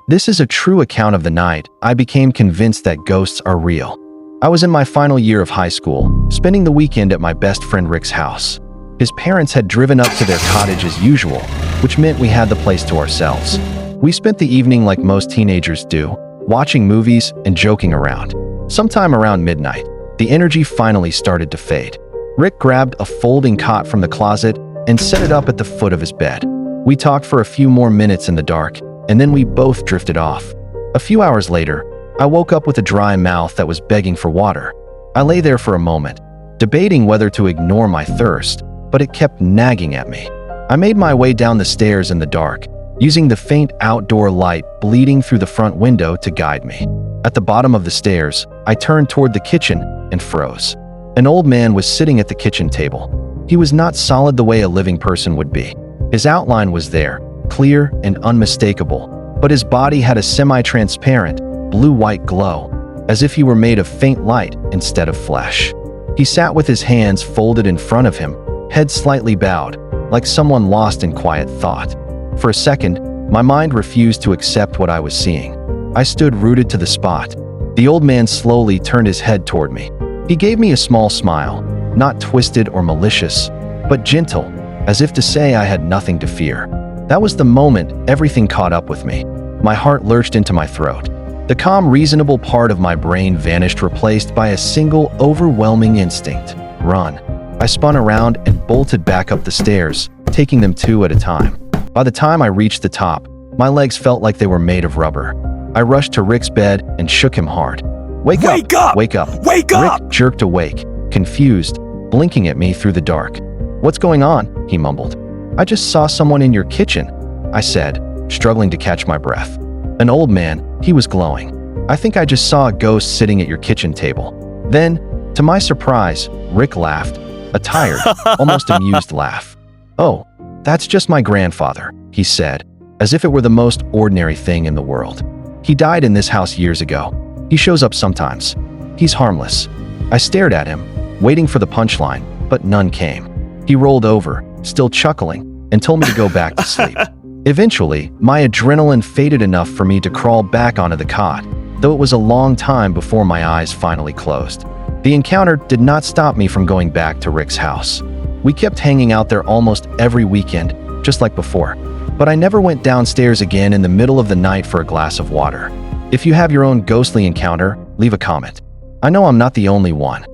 This is a true account of the night I became convinced that ghosts are real. I was in my final year of high school, spending the weekend at my best friend Rick's house. His parents had driven up to their cottage as usual, which meant we had the place to ourselves. We spent the evening like most teenagers do, watching movies and joking around. Sometime around midnight, the energy finally started to fade. Rick grabbed a folding cot from the closet and set it up at the foot of his bed. We talked for a few more minutes in the dark, and then we both drifted off. A few hours later, I woke up with a dry mouth that was begging for water. I lay there for a moment, debating whether to ignore my thirst, but it kept nagging at me. I made my way down the stairs in the dark, using the faint outdoor light bleeding through the front window to guide me. At the bottom of the stairs, I turned toward the kitchen and froze. An old man was sitting at the kitchen table. He was not solid the way a living person would be. His outline was there, clear and unmistakable, but his body had a semi-transparent, blue-white glow, as if he were made of faint light instead of flesh. He sat with his hands folded in front of him, head slightly bowed, like someone lost in quiet thought. For a second, my mind refused to accept what I was seeing. I stood rooted to the spot. The old man slowly turned his head toward me. He gave me a small smile, not twisted or malicious, but gentle, as if to say I had nothing to fear. That was the moment everything caught up with me. My heart lurched into my throat. The calm, reasonable part of my brain vanished, replaced by a single, overwhelming instinct: run. I spun around and bolted back up the stairs, taking them two at a time. By the time I reached the top, my legs felt like they were made of rubber. I rushed to Rick's bed and shook him hard. Wake up! Wake up! Wake up! Rick jerked awake, confused, blinking at me through the dark. What's going on? He mumbled. I just saw someone in your kitchen, I said, struggling to catch my breath. An old man, he was glowing. I think I just saw a ghost sitting at your kitchen table. Then, to my surprise, Rick laughed, a tired, almost amused laugh. Oh, that's just my grandfather, he said, as if it were the most ordinary thing in the world. He died in this house years ago. He shows up sometimes. He's harmless. I stared at him, waiting for the punchline, but none came. He rolled over, still chuckling, and told me to go back to sleep. Eventually, my adrenaline faded enough for me to crawl back onto the cot, though it was a long time before my eyes finally closed. The encounter did not stop me from going back to Rick's house. We kept hanging out there almost every weekend, just like before, but I never went downstairs again in the middle of the night for a glass of water. If you have your own ghostly encounter, leave a comment. I know I'm not the only one.